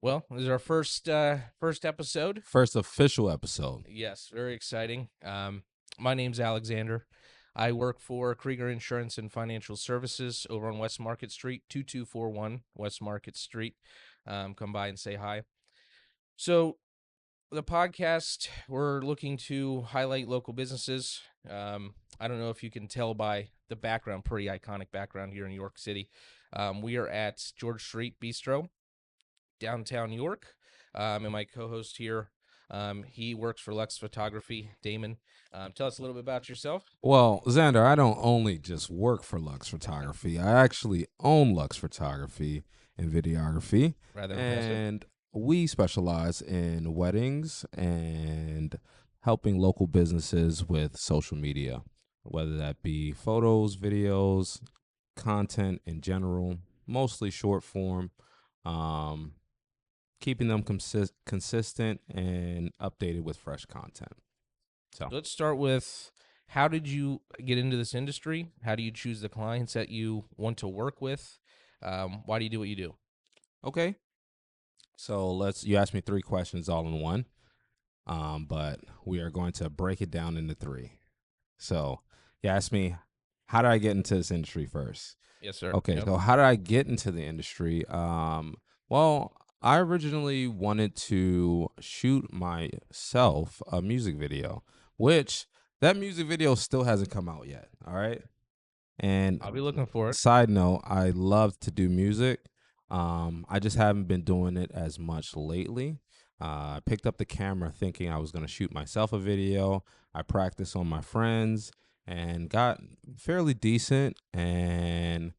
Well, this is our first episode. First official episode. Yes, very exciting. My name's Alexander. I work for Kreeger Insurance and Financial Services over on West Market Street, 2241 West Market Street. Come by and say hi. So, the podcast, we're looking to highlight local businesses. I don't know if you can tell by the background, pretty iconic background here in New York City. We are at George Street Bistro, downtown New York. And my co-host here, he works for Lux Photography, Daimon. Tell us a little bit about yourself. Well, Xander, I don't only just work for Lux Photography. I actually own Lux Photography and Videography. Rather impressive. And we specialize in weddings and helping local businesses with social media, whether that be photos, videos, content in general, mostly short form. Um, Keeping them consistent and updated with fresh content. So, Let's start with, how did you get into this industry? How do you choose the clients that you want to work with? Why do you do what you do? okay. So you asked me 3 questions all in one, but we are going to break it down into three. So you asked me, how did I get into this industry first? Yes, sir. Okay, Yep. so how did I get into the industry? Well, I originally wanted to shoot myself a music video, which that music video still hasn't come out yet. All right. And I'll be looking for it. side note, I love to do music. I just haven't been doing it as much lately. I picked up the camera thinking I was going to shoot myself a video. I practiced on my friends and got fairly decent and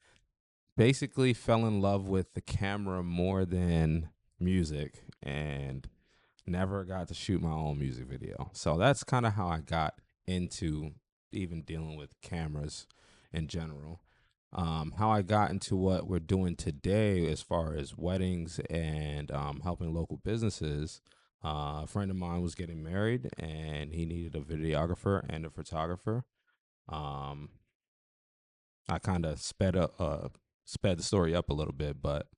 basically fell in love with the camera more than music and never got to shoot my own music video. So that's kind of how I got into even dealing with cameras in general. How I got into what we're doing today as far as weddings and helping local businesses. A friend of mine was getting married and he needed a videographer and a photographer. Um, I kind of sped the story up a little bit, but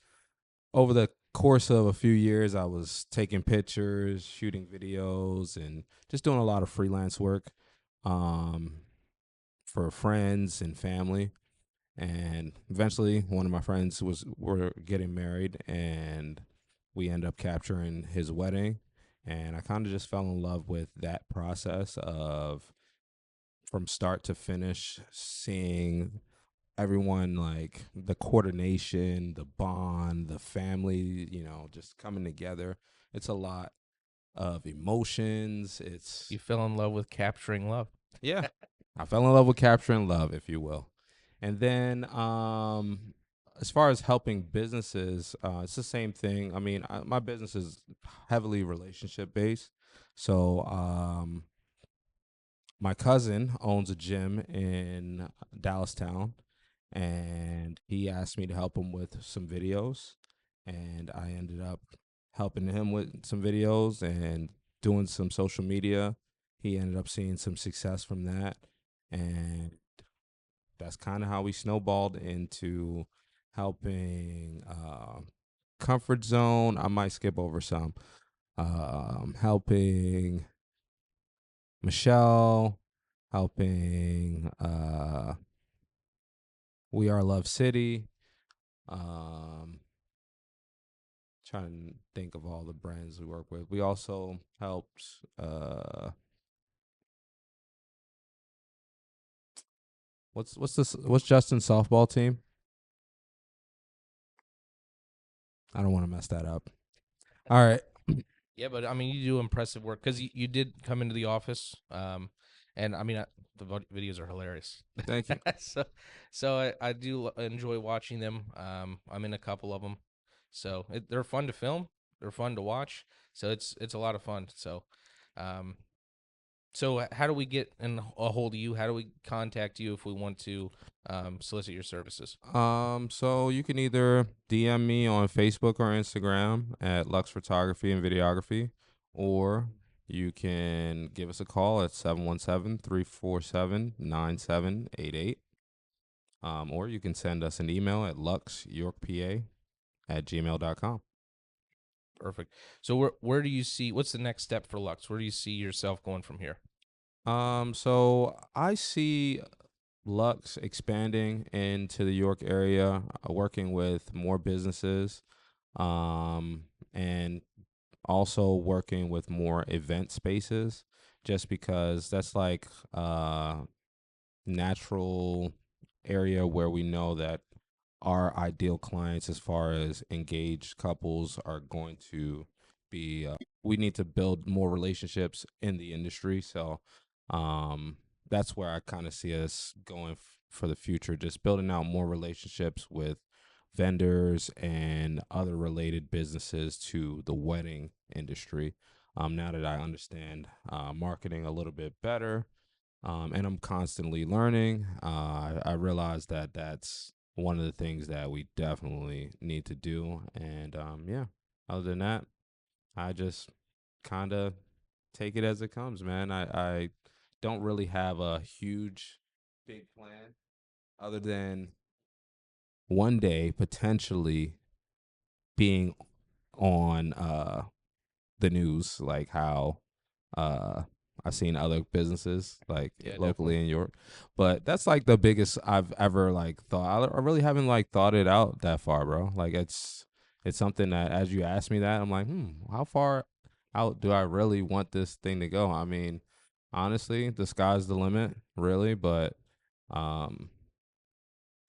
over the course of a few years, I was taking pictures, shooting videos, and just doing a lot of freelance work um, for friends and family. And eventually, one of my friends were getting married, and we ended up capturing his wedding. And I kind of just fell in love with that process of from start to finish, seeing everyone, like the coordination, the bond, the family, just coming together. It's a lot of emotions. You fell in love with capturing love. Yeah, I fell in love with capturing love, if you will. And then, as far as helping businesses, it's the same thing. I mean, my business is heavily relationship based. So, my cousin owns a gym in Dallastown, and he asked me to help him with some videos, and I ended up helping him with some videos and doing some social media. He ended up seeing some success from that, and that's kind of how we snowballed into helping Comfort Zone. I might skip over some. Helping Michelle, helping We Are Love City. Trying to think of all the brands we work with. We also helped what's Justin's softball team? I don't want to mess that up. All right. Yeah, but I mean, you do impressive work because you did come into the office. And I mean, the videos are hilarious. Thank you. so I do enjoy watching them. I'm in a couple of them, so they're fun to film. They're fun to watch. So it's a lot of fun. Um, so how do we get in a hold of you? How do we contact you if we want to solicit your services? So you can either DM me on Facebook or Instagram at Lux Photography and Videography, or you can give us a call at 717-347-9788. Or you can send us an email at luxyorkpa@gmail.com. Perfect. So where do you see what's the next step for Lux? Where do you see yourself going from here? So I see Lux expanding into the York area, working with more businesses, and also working with more event spaces, just because that's like natural area where we know that our ideal clients, as far as engaged couples, are going to be. We need to build more relationships in the industry, so um, that's where I kind of see us going for the future. Just building out more relationships with vendors and other related businesses to the wedding industry. Now that I understand marketing a little bit better, and I'm constantly learning. I realize that that's one of the things that we definitely need to do. And yeah, other than that, I just kind of take it as it comes, man. I don't really have a huge, big plan other than one day potentially being on the news, like how uh I've seen other businesses like Yeah, definitely. locally in York. But that's like the biggest I've ever like thought. I really haven't like thought it out that far, bro. Like it's something that, as you ask me that, I'm like, how far out do I really want this thing to go? I mean, honestly, the sky's the limit, really, but um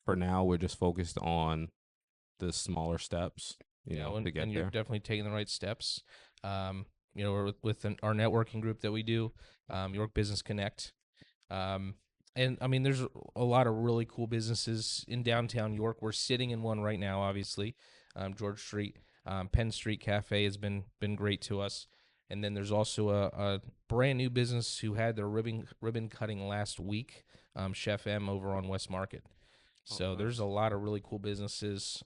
for now we're just focused on the smaller steps, Yeah, to and get you're there. definitely taking the right steps. We're our networking group that we do, York Business Connect. Um, and I mean, there's a lot of really cool businesses in downtown York. We're sitting in one right now, obviously, George Street, Penn Street Cafe has been great to us. And then there's also a brand new business who had their ribbon cutting last week, Chef M over on West Market. Oh, So there's a nice. lot of really cool businesses,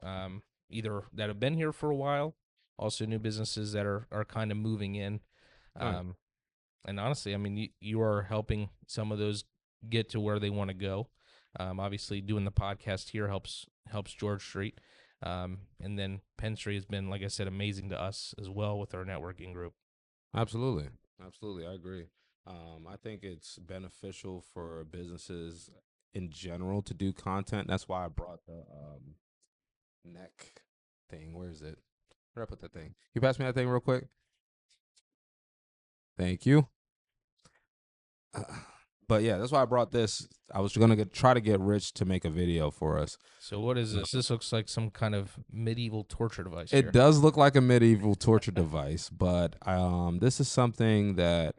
either that have been here for a while, also new businesses that are kind of moving in. Right. Um, and honestly, I mean, you are helping some of those get to where they want to go. Obviously, doing the podcast here helps George Street, and then Penn Street has been, like I said, amazing to us as well with our networking group. Absolutely. Absolutely. I agree. I think it's beneficial for businesses in general to do content. That's why I brought the neck thing. Where is it? Where did I put that thing? You pass me that thing real quick? Thank you. Uh, but yeah, that's why I brought this. I was going to try to get Rich to make a video for us. So what is this? This looks like some kind of medieval torture device It here. does look like a medieval torture device, but this is something that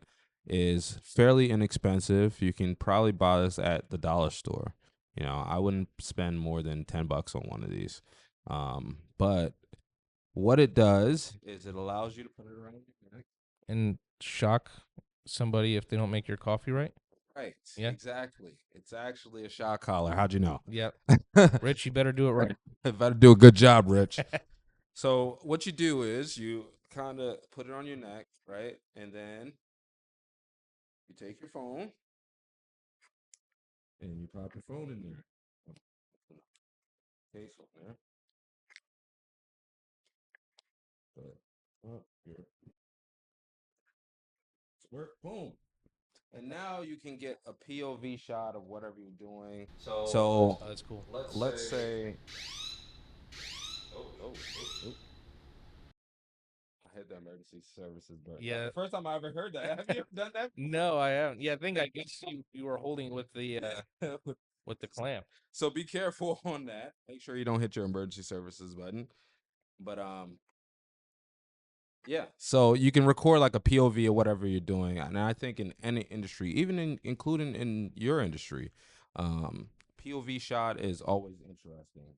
is fairly inexpensive. You can probably buy this at the dollar store. I wouldn't spend more than $10 on one of these. But what it does is it allows you to put it around your neck. And shock somebody if they don't make your coffee right. Right, Yeah, exactly. It's actually a shock collar. How'd you know? yeah. Rich, you better do it right. Better do a good job, Rich. So what you do is you kind of put it on your neck, right? And then you take your phone and you pop your phone in there. Case on there. But, here. Work. Boom. And now you can get a POV shot of whatever you're doing. So Oh, that's cool. let's say. Oh. I hit the emergency services button. That's Yeah. the first time I ever heard that. Have you ever done that? No, I haven't. Yeah, I guess you were holding with the with the clamp. So be careful on that. Make sure you don't hit your emergency services button. But yeah. So you can record like a POV or whatever you're doing. And I think in any industry, even including in your industry, POV shot is always interesting.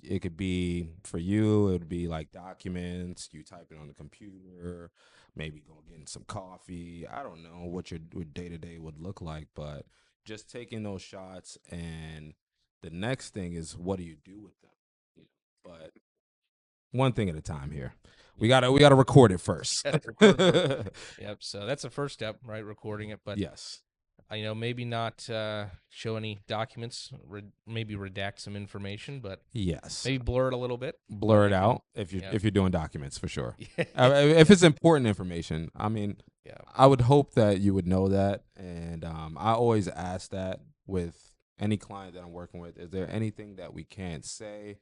It could be for you, it would be like documents, you type it on the computer, maybe go getting some coffee. I don't know what your day to day would look like, but just taking those shots, and the next thing is what do you do with them? But one thing at a time here. We gotta record it first. Gotta record first. Yep. So that's the first step, right? Recording it. But Yes. maybe not show any documents, maybe redact some information, but Yes. maybe blur it a little bit. But Blur I it can, out if you're yeah, if you're doing documents for sure. yeah, If it's important information, I mean, yeah. I would hope that you would know that, and I always ask that with any client that I'm working with. Is there anything that we can't say,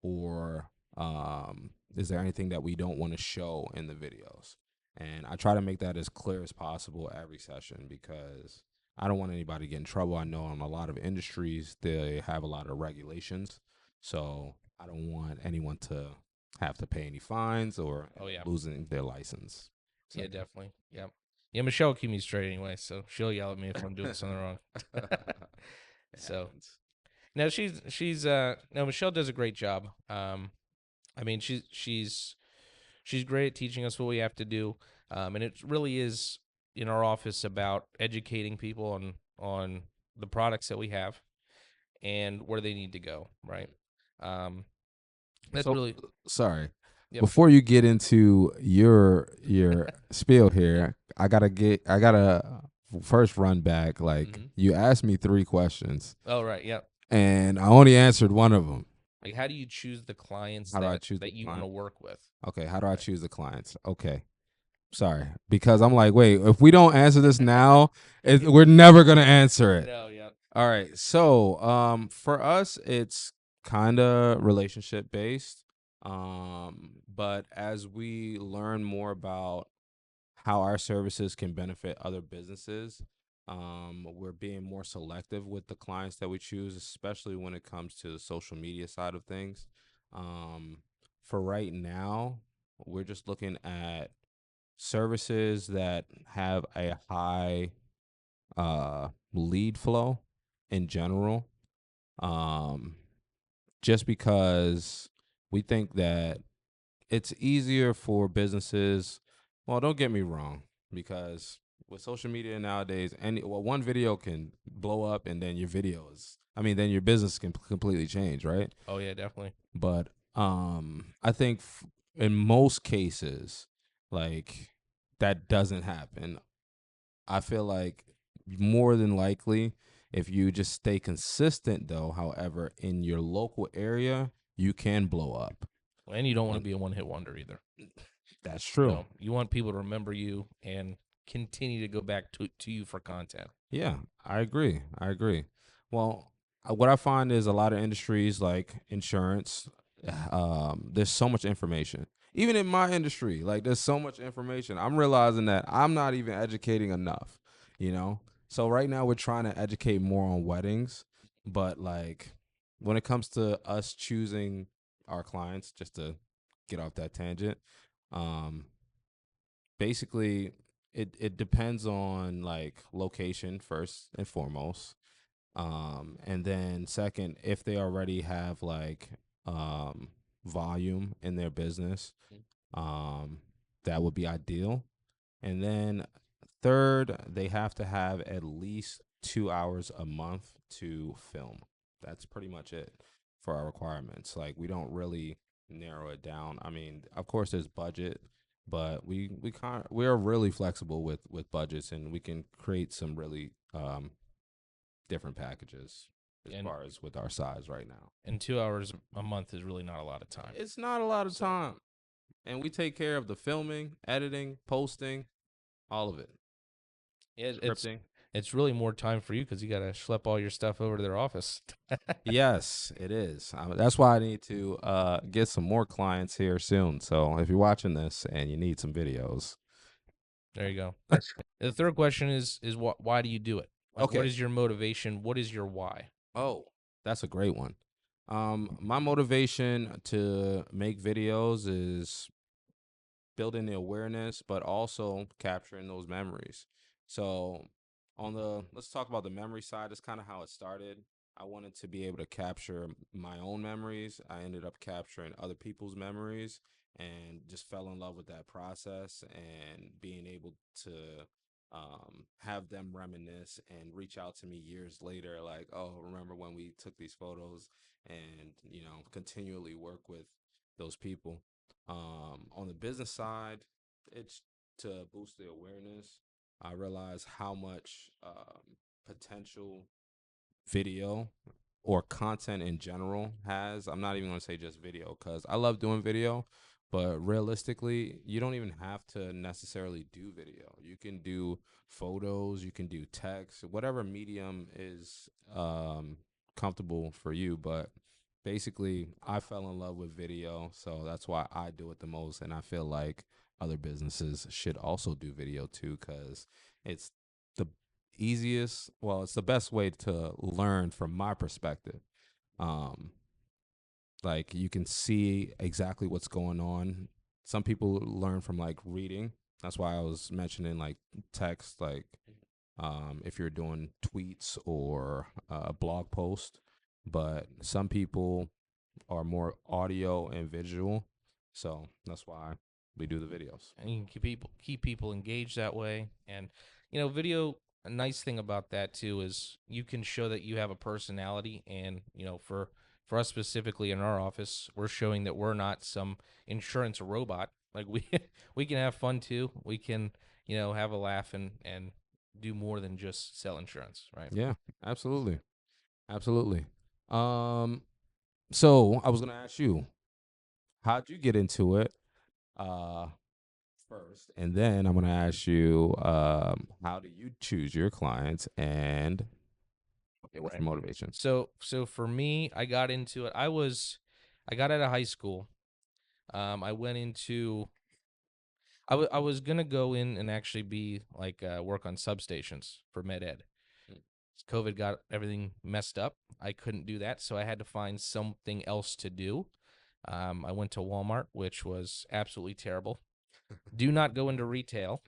or is there anything that we don't want to show in the videos? And I try to make that as clear as possible every session because I don't want anybody to get in trouble. I know in a lot of industries they have a lot of regulations, so I don't want anyone to have to pay any fines or Oh end up yeah, losing their license, yeah, etc. definitely. Yeah, yeah. Michelle will keep me straight anyway, so she'll yell at me if I'm doing something wrong. It So happens. no, she's no, Michelle does a great job. I mean, she's great at teaching us what we have to do, and it really is in our office about educating people on the products that we have and where they need to go. Right. Um, that's So really sorry. yep. Before you get into your spiel here, I gotta first run back. Like Hmm. you asked me three questions, Oh right. Yep. and I only answered one of them. Like, how do you choose the clients How do I choose the that you want to client? work with? Okay, how do I Right. choose the clients? Okay, sorry, because I'm like, wait, if we don't answer this now, we're never gonna answer it. No. Yeah. All right. So, for us, it's kind of relationship based. But as we learn more about how our services can benefit other businesses, we're being more selective with the clients that we choose, especially when it comes to the social media side of things. Um, for right now, we're just looking at services that have a high lead flow in general, um, just because we think that it's easier for businesses. Well, don't get me wrong, because with social media nowadays, one video can blow up, and then then your business can completely change, right? Oh yeah, definitely. But I think in most cases, like that doesn't happen. I feel like more than likely, if you just stay consistent, though, however, in your local area, you can blow up. And you don't want to And be a one hit wonder either. that's true. You want people to remember you and continue to go back to you for content. Yeah, I agree. I agree. Well, what I find is a lot of industries like insurance, there's so much information. Even in my industry, like there's so much information. I'm realizing that I'm not even educating enough, you know? So right now we're trying to educate more on weddings, but like when it comes to us choosing our clients, just to get off that tangent, um, basically it depends on like location first and foremost, and then second, if they already have like um volume in their business, um that would be ideal. And then third, they have to have at least 2 hours a month to film. That's pretty much it for our requirements. Like we don't really narrow it down. I mean, of course there's budget, but we're really flexible with budgets, and we can create some really different packages as And far as with our size right now. 2 hours a month is really not a lot of time. It's not a lot of So time. And we take care of the filming, editing, posting, all of it. it's Scripting. it's really more time for you because you got to schlep all your stuff over to their office. Yes, it is. That's why I need to get some more clients here soon. So if you're watching this and you need some videos, There you go. The third question is why do you do it? Like, what okay. is your motivation? What is your why? Oh, that's a great one. My motivation to make videos is building the awareness, but also capturing those memories. So, let's talk about the memory side. That's kind of how it started. I wanted to be able to capture my own memories. I ended up capturing other people's memories and just fell in love with that process and being able to have them reminisce and reach out to me years later, like, oh, remember when we took these photos, and, continually work with those people. On the business side, it's to boost the awareness. I realize how much potential video or content in general has. I'm not even going to say just video because I love doing video, but realistically, you don't even have to necessarily do video. You can do photos, you can do text, whatever medium is comfortable for you. But basically, I fell in love with video, so that's why I do it the most. And I feel like other businesses should also do video too because it's the easiest, well, it's the best way to learn from my perspective. um like you can see exactly what's going on. Some people learn from like reading. That's why I was mentioning like text, like if you're doing tweets or a blog post. But some people are more audio and visual, so that's why we do the videos. And you can keep people engaged that way. And video. A nice thing about that too is you can show that you have a personality. And for us specifically in our office, we're showing that we're not some insurance robot. Like we we can have fun too. We can have a laugh and do more than just sell insurance, right? Yeah, absolutely. Absolutely. um so I was gonna ask you, how'd you get into it uh first, and then I'm gonna ask you, how do you choose your clients, and okay, what's Right. your motivation? So for me, I got into it. I got out of high school. I went into I was gonna go in and actually be like work on substations for med ed. Mm. COVID got everything messed up. I couldn't do that, so I had to find something else to do. I went to Walmart, which was absolutely terrible. Do not go into retail.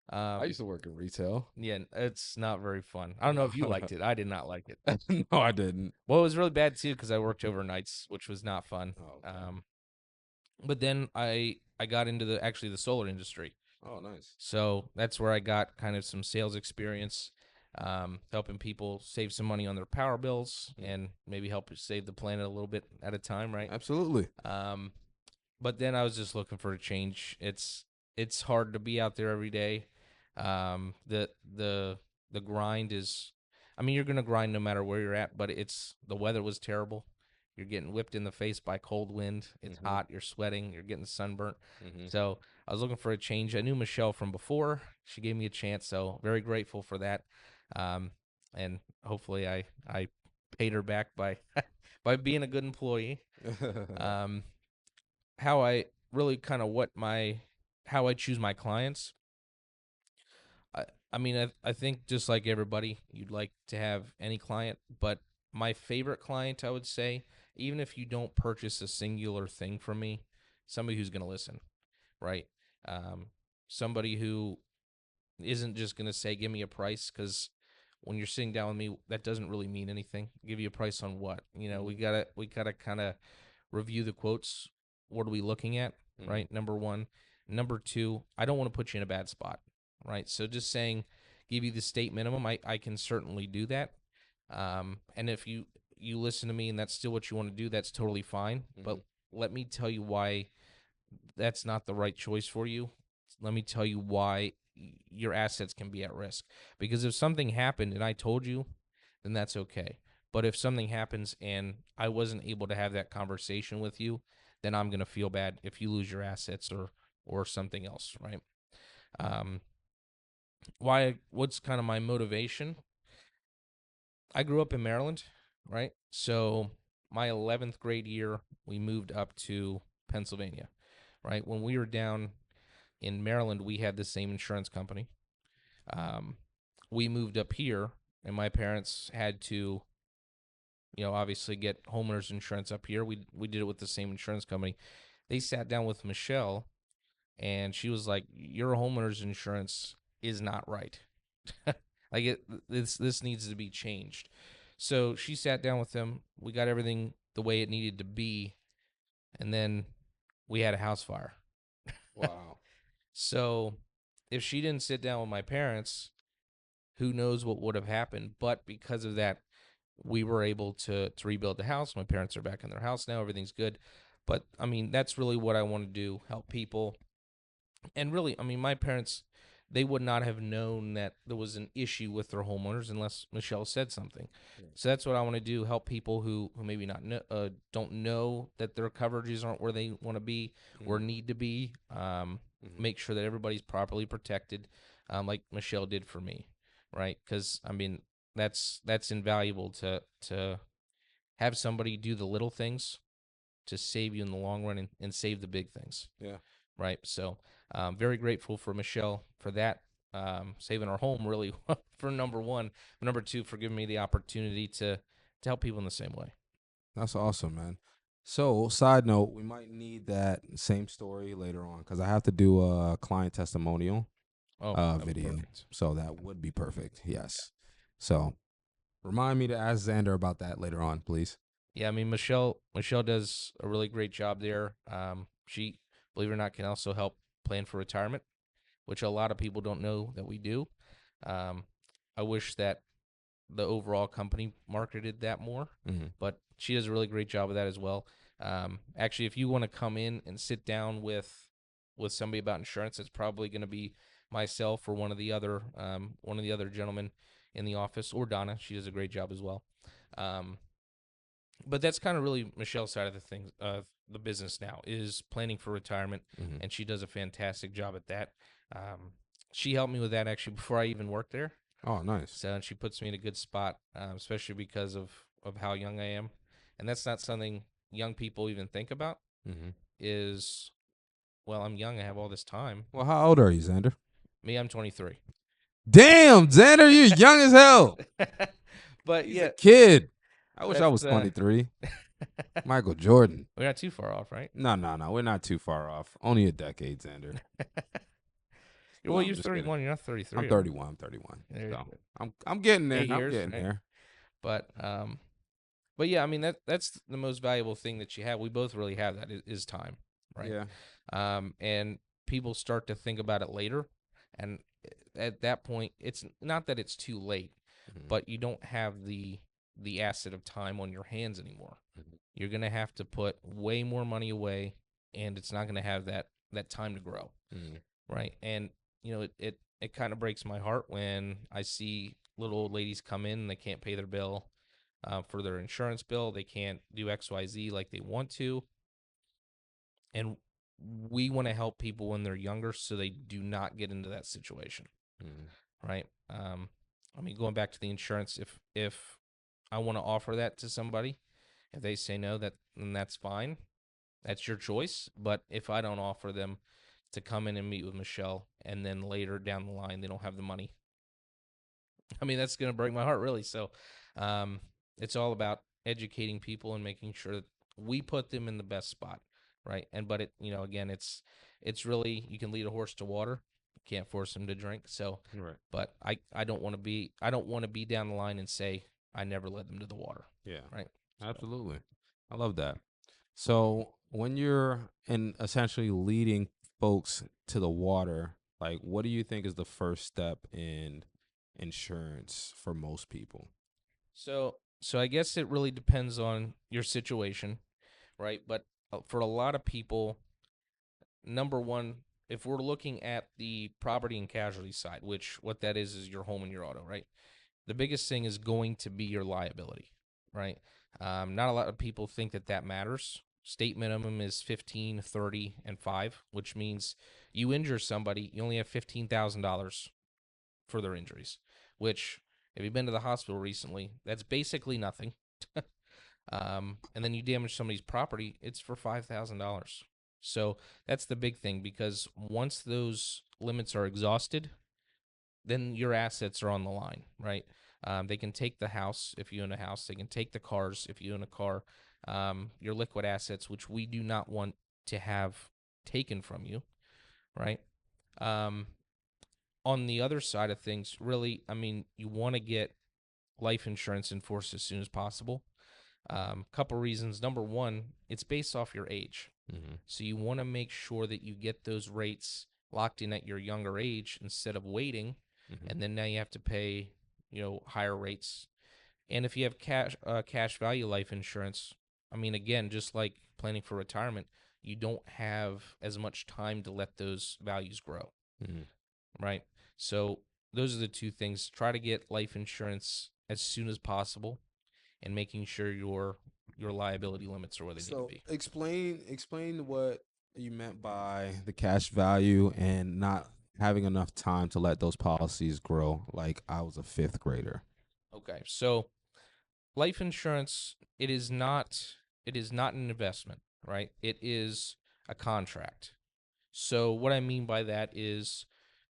I Um, used to work in retail. yeah, it's not very fun. I don't know if you liked it. I did not like it. No, I didn't. Well, it was really bad too because I worked overnights, which was not fun. Oh, okay. But then I got into the solar industry. Oh, nice. So that's where I got kind of some sales experience, helping people save some money on their power bills Mm. and maybe help save the planet a little bit at a time, right? Absolutely. Um, but then I was just looking for a change. It's hard to be out there every day. The grind is, I mean, you're gonna grind no matter where you're at, but the weather was terrible. You're getting whipped in the face by cold wind. It's Hmm. hot. You're sweating. You're getting sunburnt. Hmm. So I was looking for a change. I knew Michelle from before. She gave me a chance, so very grateful for that. Um, and hopefully I paid her back by by being a good employee. Um, how I really kind of how I choose my clients. I I mean I think just like everybody, you'd like to have any client, but my favorite client, I would say, even if you don't purchase a singular thing from me, somebody who's going to listen, right? Um, somebody who isn't just going to say give me a price, because when you're sitting down with me, that doesn't really mean anything. Give you a price on what? Hmm. We gotta kind of review the quotes. What are we looking at? Hmm. Right. Number one. Number two, I don't want to put you in a bad spot. Right. So just saying, give you the state minimum, I can certainly do that. And if you listen to me and that's still what you want to do, that's totally fine. But Hmm. let me tell you why that's not the right choice for you. Let me tell you why your assets can be at risk. Because if something happened and I told you, then that's okay. But if something happens and I wasn't able to have that conversation with you, then I'm going to feel bad if you lose your assets or something else, right? Um, what's kind of my motivation? I grew up in Maryland, right? So my 11th grade year, we moved up to Pennsylvania, right? When we were down in Maryland, we had the same insurance company. Um, we moved up here, and my parents had to, obviously get homeowners insurance up here. We did it with the same insurance company. They sat down with Michelle, and she was like, "Your homeowners insurance is not right. Like this needs to be changed." So she sat down with them. We got everything the way it needed to be, and then we had a house fire. Wow. So if she didn't sit down with my parents, who knows what would have happened? But because of that, we were able to rebuild the house. My parents are back in their house now. Everything's good. But I mean, that's really what I want to do: help people. And really, I mean, my parents, they would not have known that there was an issue with their homeowners unless Michelle said something. Yeah. So that's what I want to do: help people who maybe not know, don't know that their coverages aren't where they want to be or Mm-hmm. need to be. Mm-hmm. Make sure that everybody's properly protected, like Michelle did for me, right? Because I mean that's invaluable to have somebody do the little things to save you in the long run and save the big things, Yeah. right? So, very grateful for Michelle for that, saving our home really for number one. Number two, for giving me the opportunity to help people in the same way. That's awesome, man. So, side note, we might need that same story later on because I have to do a client testimonial Oh, that'd be video. perfect. So that would be perfect. Yes. So remind me to ask Xander about that later on, please. Yeah, I mean Michelle does a really great job there. She, believe it or not, can also help plan for retirement, which a lot of people don't know that we do. Um, I wish that the overall company marketed that more, Mm-hmm. but she does a really great job of that as well. Actually, if you want to come in and sit down with somebody about insurance, it's probably going to be myself or one of the other gentlemen in the office, or Donna. She does a great job as well. Um, but that's kind of really Michelle's side of the things of the business now is planning for retirement, Mm-hmm. and she does a fantastic job at that. She helped me with that actually before I even worked there. Oh, nice. So and she puts me in a good spot, especially because of how young I am, and that's not something young people even think about. Mm-hmm. Is well, I'm young, I have all this time. Well, how old are you, Xander? Me, I'm 23. Damn, Xander, you're young as hell. But He's a yeah, kid. I wish I was that's 23. Michael Jordan. we're not too far off, right? No, no, no. We're not too far off. Only a decade, Xander. No, Well, I'm you're just kidding. 31. You're not I'm 33, are you? 31. I'm 31. There you So go. I'm getting there. 8 I'm years, getting right? there. But but yeah, I mean that's the most valuable thing that you have. We both really have that is time, right? Yeah. And people start to think about it later, and at that point, it's not that it's too late, Mm-hmm. but you don't have the asset of time on your hands anymore. Mm-hmm. You're gonna have to put way more money away, and it's not gonna have that time to grow, Mm-hmm. right? And it kind of breaks my heart when I see little old ladies come in and they can't pay their bill, for their insurance bill. They can't do XYZ like they want to, and we want to help people when they're younger so they do not get into that situation, Mm-hmm. right? I mean, going back to the insurance, if I want to offer that to somebody, if they say no, then that's fine. That's your choice. But if I don't offer them to come in and meet with Michelle, and then later down the line they don't have the money, I mean that's gonna break my heart really. So, um, it's all about educating people and making sure that we put them in the best spot, right? And but again, it's really, you can lead a horse to water, you can't force him to drink. So, Right. but I don't want to be down the line and say I never led them to the water, Yeah. right? So, Absolutely. I love that. So when you're in essentially leading folks to the water, like what do you think is the first step in insurance for most people? so I guess it really depends on your situation, right? But for a lot of people, number one, if we're looking at the property and casualty side, which what that is your home and your auto, right? The biggest thing is going to be your liability, right? Not a lot of people think that matters. State minimum is 15, 30, and 5, which means you injure somebody, you only have $15,000 for their injuries, which, if you've been to the hospital recently, that's basically nothing. And then you damage somebody's property, it's for $5,000. So that's the big thing, because once those limits are exhausted, then your assets are on the line, right? They can take the house if you own a house. They can take the cars if you own a car. Your liquid assets, which we do not want to have taken from you, right? Um, on the other side of things, really, I mean, you want to get life insurance enforced as soon as possible. Couple reasons. Number one, it's based off your age. Mm-hmm. So you want to make sure that you get those rates locked in at your younger age instead of waiting, Mm-hmm. and then now you have to pay, higher rates. And if you have cash value life insurance, I mean, again, just like planning for retirement, you don't have as much time to let those values grow. Mm-hmm. right? So those are the two things. Try to get life insurance as soon as possible, and making sure your liability limits are where they need to So be. explain what you meant by the cash value and not having enough time to let those policies grow. Like I was a fifth grader. Okay, so life insurance, it is not an investment, right? It is a contract. So what I mean by that is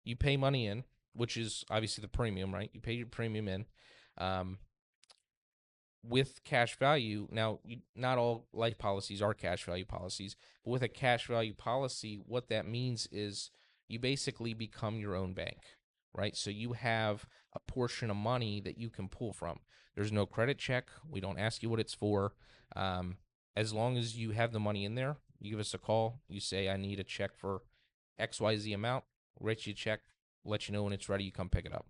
you pay money in, which is obviously the premium, right? You pay your premium in. Um, with cash value, now not all life policies are cash value policies, but with a cash value policy, what that means is you basically become your own bank, right? So you have a portion of money that you can pull from. There's no credit check. We don't ask you what it's for. Um, as long as you have the money in there, you give us a call. You say, I need a check for XYZ amount, write you a check, let you know when it's ready. You come pick it up.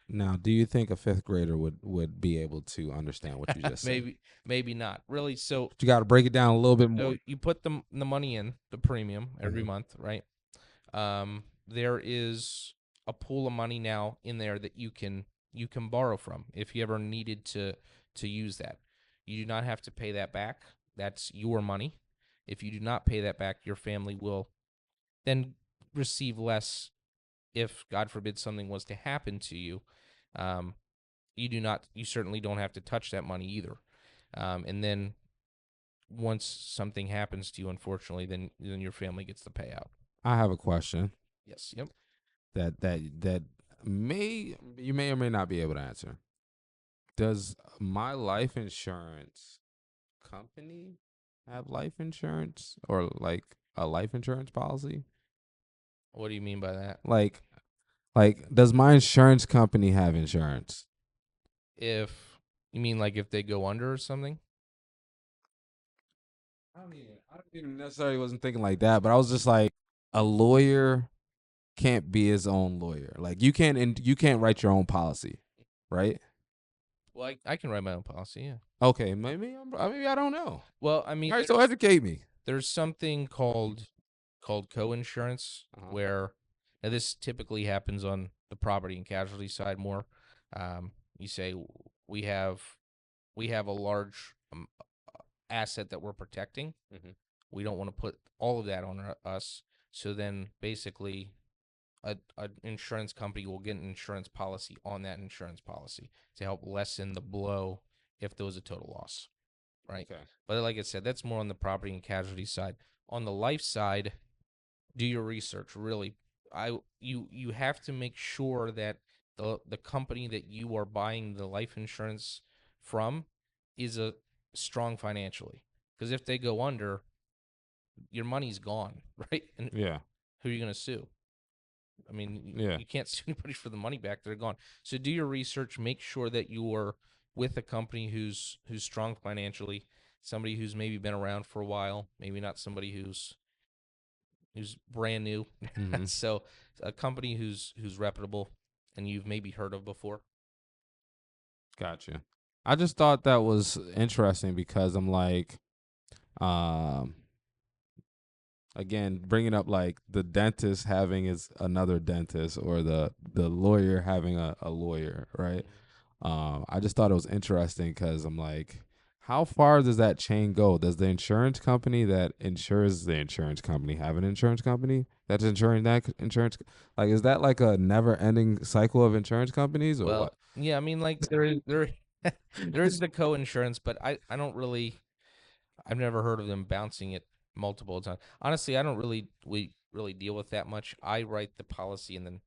Now, do you think a fifth grader would be able to understand what you just said? Maybe not really. So But you got to break it down a little bit So more. you put the money in the premium every Mhm. month, right? There is a pool of money now in there that you can borrow from if you ever needed to use that. You do not have to pay that back. That's your money. If you do not pay that back, your family will then receive less if God forbid something was to happen to you. Um, you certainly don't have to touch that money either. And then once something happens to you, unfortunately, then your family gets the payout. I have a question Yes. Yep. that may you may or may not be able to answer. Does my life insurance company have life insurance or like a life insurance policy? What do you mean by that? Like does my insurance company have insurance? If you mean like if they go under or something? I don't even necessarily wasn't thinking like that, but I was just like a lawyer can't be his own lawyer. Like you can't write your own policy, right? Well, I can write my own policy. Yeah. Okay, maybe I don't know. Well, I mean, All right, so educate me. there's something called co-insurance Uh-huh. where now this typically happens on the property and casualty side more. You say we have we have a large asset that we're protecting. Hmm. We don't want to put all of that on us. So then basically a insurance company will get an insurance policy on that insurance policy to help lessen the blow if there was a total loss, right? Okay. But like I said, that's more on the property and casualty side. On the life side, do your research really. You have to make sure that the company that you are buying the life insurance from is a strong financially. Because if they go under, your money's gone, right? And Yeah. who are you going to sue? I mean, Yeah. you can't sue anybody for the money back; they're gone. So do your research. Make sure that you're with a company who's strong financially, somebody who's maybe been around for a while, maybe not somebody who's brand new. Hmm. So a company who's reputable and you've maybe heard of before. Gotcha. I just thought that was interesting because I'm like, um, again, bringing up like the dentist having is another dentist or the lawyer having a lawyer, right? Mhm. I just thought it was interesting because I'm like, how far does that chain go? Does the insurance company that insures the insurance company have an insurance company that's insuring that insurance? Like, is that like a never-ending cycle of insurance companies or Well, what? yeah, I mean, like there is the co-insurance, but I don't really I've never heard of them bouncing it multiple times. Honestly, I don't really deal with that much. I write the policy, and then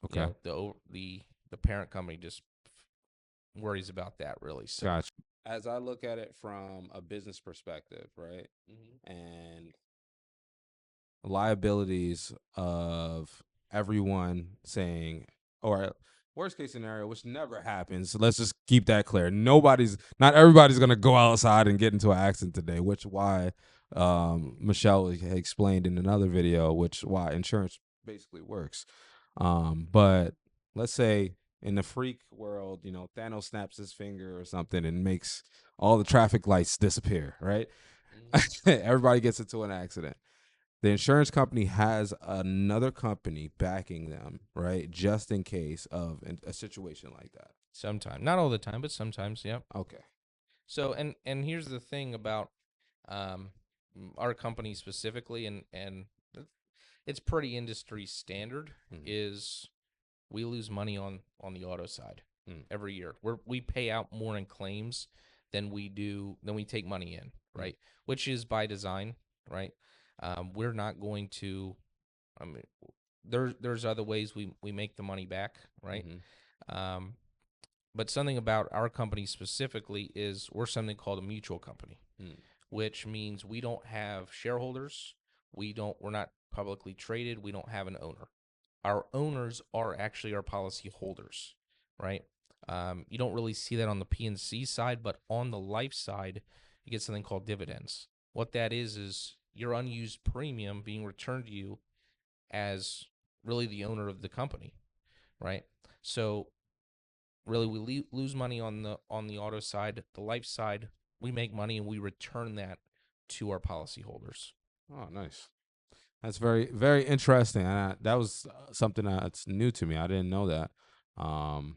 Okay, the parent company just worries about that really. So gotcha. As I look at it from a business perspective, right, Mhm. and liabilities of everyone saying, or worst case scenario, which never happens. So let's just keep that clear. Not everybody's gonna go outside and get into an accident today, which why Michelle explained in another video, which why insurance basically works. But let's say in the freak world, Thanos snaps his finger or something and makes all the traffic lights disappear, right? Mhm. Everybody gets into an accident the insurance company has another company backing them, right? Just in case of a situation like that. Sometimes, not all the time, but sometimes, yeah. Okay. So, and here's the thing about um, our company specifically, and it's pretty industry standard. Mm-hmm. Is we lose money on the auto side Mm-hmm. every year. We pay out more in claims than we take money in, right? Which is by design, right? We're not going to. I mean, there's other ways we make the money back, right? Mm-hmm. Um, but something about our company specifically is we're something called a mutual company, Mm-hmm. which means we don't have shareholders. We're not publicly traded. We don't have an owner. Our owners are actually our policy holders, right? You don't really see that on the P&C side, but on the life side, you get something called dividends. What that is your unused premium being returned to you as really the owner of the company, right? So really, we lose money on the auto side. The life side, we make money and we return that to our policyholders. Oh, nice. That's very, very interesting. And that was something that's new to me. I didn't know that. And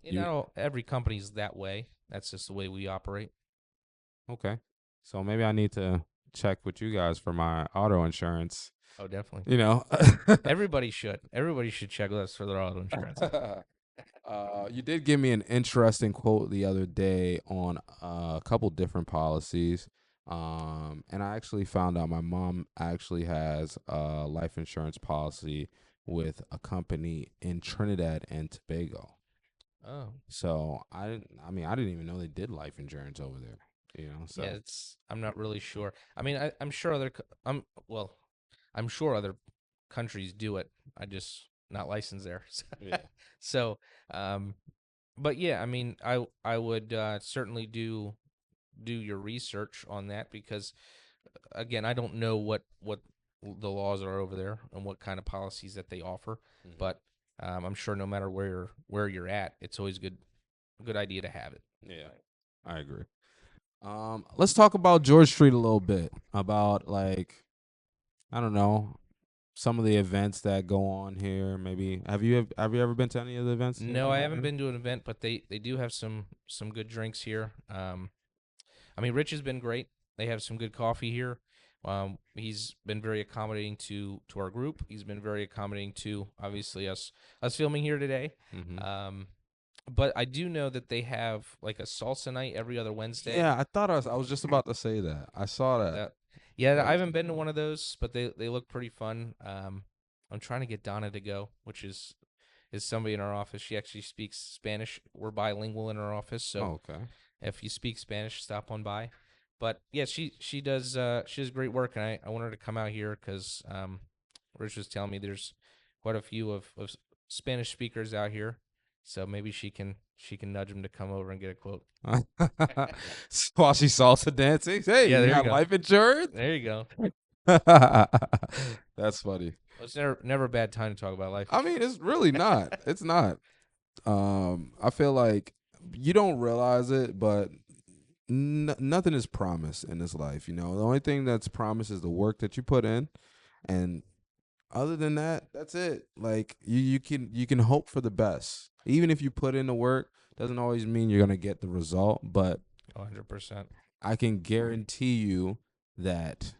You not every company's that way. That's just the way we operate. okay? So maybe I need to check with you guys for my auto insurance. Oh, definitely. You know. Everybody should. Everybody should check with us for their auto insurance. You did give me an interesting quote the other day on a couple different policies. And I actually found out my mom actually has a life insurance policy with a company in Trinidad and Tobago. Oh, So I didn't even know they did life insurance over there. yeah. So I'm not really sure. I mean, I'm sure I'm sure other countries do it. I just not licensed there. yeah. So, um, but yeah, I mean, I would certainly do your research on that because again, I don't know what the laws are over there and what kind of policies that they offer, Hmm. but I'm sure no matter where you're at, it's always good idea to have it. Yeah, I agree. Let's talk about George Street a little bit. About like I don't know some of the events that go on here. Maybe have you ever been to any of the events here? No, I haven't been to an event, but they do have some good drinks here. I mean, Rich has been great. They have some good coffee here. He's been very accommodating to our group. He's been very accommodating to obviously us filming here today. Mm-hmm. Um, but I do know that they have like a salsa night every other Wednesday. Yeah, I was just about to say that. I saw that. That yeah, That I was haven't been to one of those, but they look pretty fun. I'm trying to get Donna to go, which is somebody in our office. She actually speaks Spanish. We're bilingual in our office, so oh, okay. if you speak Spanish, stop on by. But yeah, she does great work, and I want her to come out here because Rich was telling me there's quite a few of Spanish speakers out here, so maybe she can nudge him to come over and get a quote. While she salsa dancing, hey, Yeah, you there you got go. life insurance? There you go. That's funny. Well, it's never a bad time to talk about life I mean, insurance. it's really not. It's not. I feel like you don't realize it, but nothing is promised in this life. The only thing that's promised is the work that you put in, and other than that, that's it. Like you can hope for the best. Even if you put in the work, doesn't always mean you're gonna get the result. But 100%. I can guarantee you that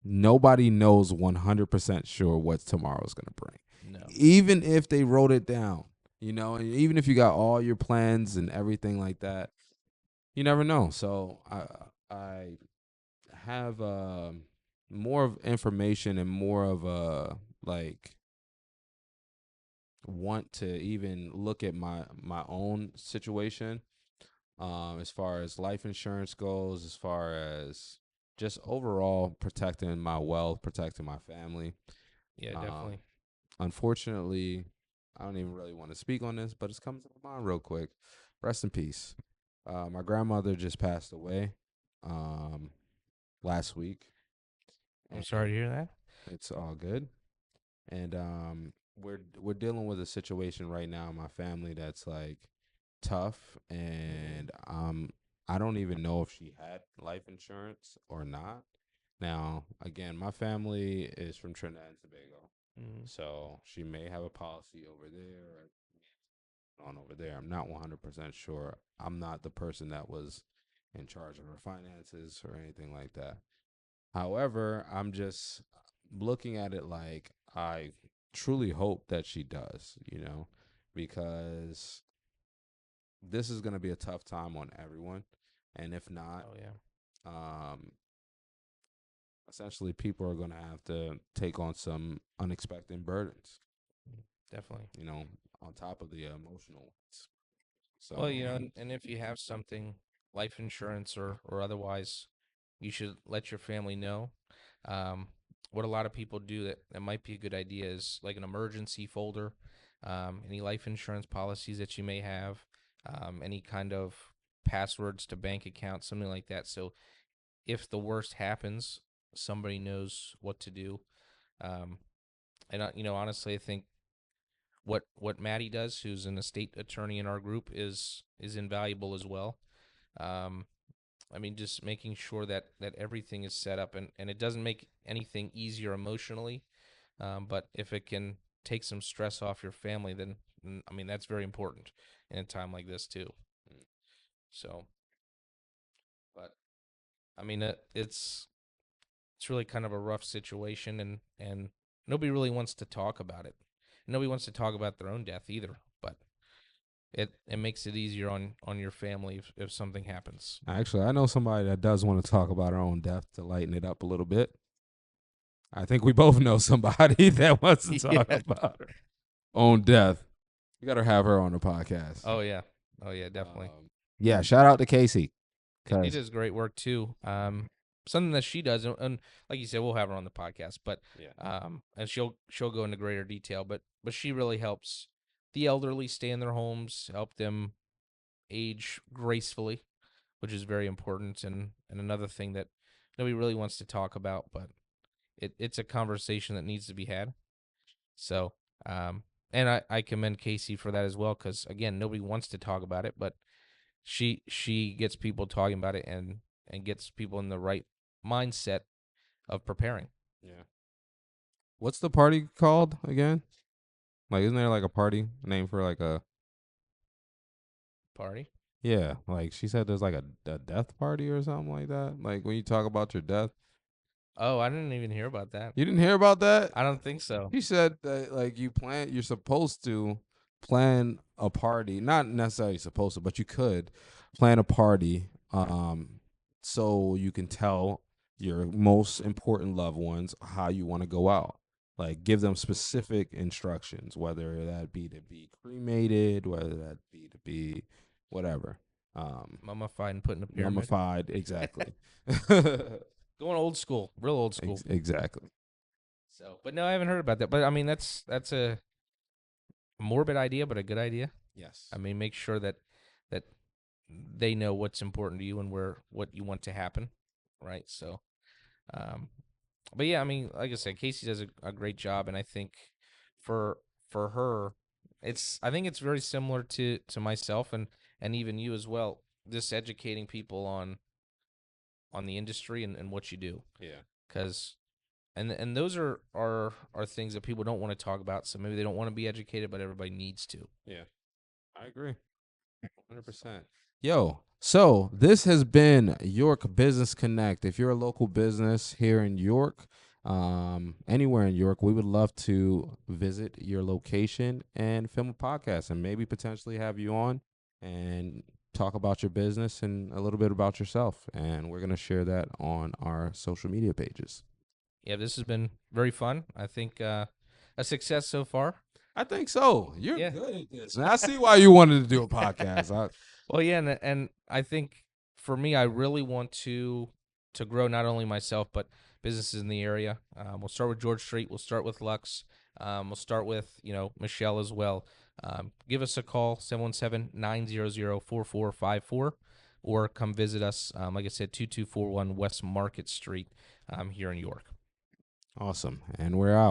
nobody knows 100% sure what tomorrow's gonna bring. No. Even if they wrote it down, and even if you got all your plans and everything like that, you never know. So I have more of information and more of a like want to even look at my own situation, as far as life insurance goes, as far as just overall protecting my wealth, protecting my family. Yeah, um definitely. Unfortunately, I don't even really want to speak on this, but it's coming to my mind real quick. Rest in peace. My grandmother just passed away last week, I'm sorry and to hear that. it's all good. And we're dealing with a situation right now in my family that's like tough, Hmm. and I don't even know if she had life insurance or not. Now, again, my family is from Trinidad and Tobago, Mm. so she may have a policy over there or on over there. I'm not 100% sure. I'm not the person that was in charge of her finances or anything like that. However, I'm just looking at it like I truly hope that she does, because this is going to be a tough time on everyone. And if not, Oh yeah, um, essentially people are going to have to take on some unexpected burdens, definitely. on top of the emotional ones. Well, So, and if you have something, life insurance or otherwise, you should let your family know. Um, what a lot of people do that might be a good idea is like an emergency folder, any life insurance policies that you may have, any kind of passwords to bank accounts, something like that. So if the worst happens, somebody knows what to do. Um, and honestly, I think what Maddie does, who's an estate attorney in our group, is invaluable as well. Um, I mean, just making sure that everything is set up, and it doesn't make anything easier emotionally. But if it can take some stress off your family, then I mean that's very important in a time like this too. So, but I mean it's really kind of a rough situation, and nobody really wants to talk about it. Nobody wants to talk about their own death either. But it makes it easier on your family if something happens. actually, I know somebody that does want to talk about her own death to lighten it up a little bit. I think we both know somebody that wants to talk Yeah. about her own death. You got to have her on the podcast. Oh yeah. Oh yeah, definitely. Yeah, shout out to Casey. She Cause does great work too. Something that she does, and like you said, we'll have her on the podcast. But yeah, and she'll go into greater detail. But she really helps the elderly stay in their homes, help them age gracefully, which is very important. And another thing that nobody really wants to talk about, but it's a conversation that needs to be had. So, and I commend Casey for that as well, because again, nobody wants to talk about it, but she gets people talking about it and gets people in the right mindset of preparing. yeah. What's the party called again? Like, isn't there like a party name for like a? Party. Yeah, like she said, there's like a death party or something like that. Like when you talk about your death, Oh, I didn't even hear about that. you didn't hear about that. I don't think so. He said that like you're supposed to plan a party, not necessarily supposed to, but you could plan a party so you can tell your most important loved ones how you want to go out. Like give them specific instructions, whether that be to be cremated, whether that be to be whatever. Mummified and put in a pyramid. Mummified, exactly. Going old school, real old school. Exactly. So, but no, I haven't heard about that. But I mean, that's a morbid idea, but a good idea. Yes. I mean, make sure that they know what's important to you and what you want to happen, right? So, um, but yeah, I mean, like I said, Casey does a great job, and I think for her, I think it's very similar to myself and even you as well. Just educating people on the industry and what you do, Yeah. because and those are things that people don't want to talk about. So maybe they don't want to be educated, but everybody needs to. Yeah. I agree. 100%. Yo, so this has been York Business Connect. If you're a local business here in York, anywhere in York, we would love to visit your location and film a podcast and maybe potentially have you on and talk about your business and a little bit about yourself. And we're going to share that on our social media pages. Yeah, this has been very fun. I think a success so far. I think so. You're Yeah. good at this. And I see why you wanted to do a podcast. Well, yeah, and I think for me, I really want to grow not only myself but businesses in the area. We'll start with George Street. We'll start with Lux. We'll start with Michelle as well. Give us a call 717-900-4454 or come visit us. Like I said, 2241 West Market Street here in York. Awesome. And we're out.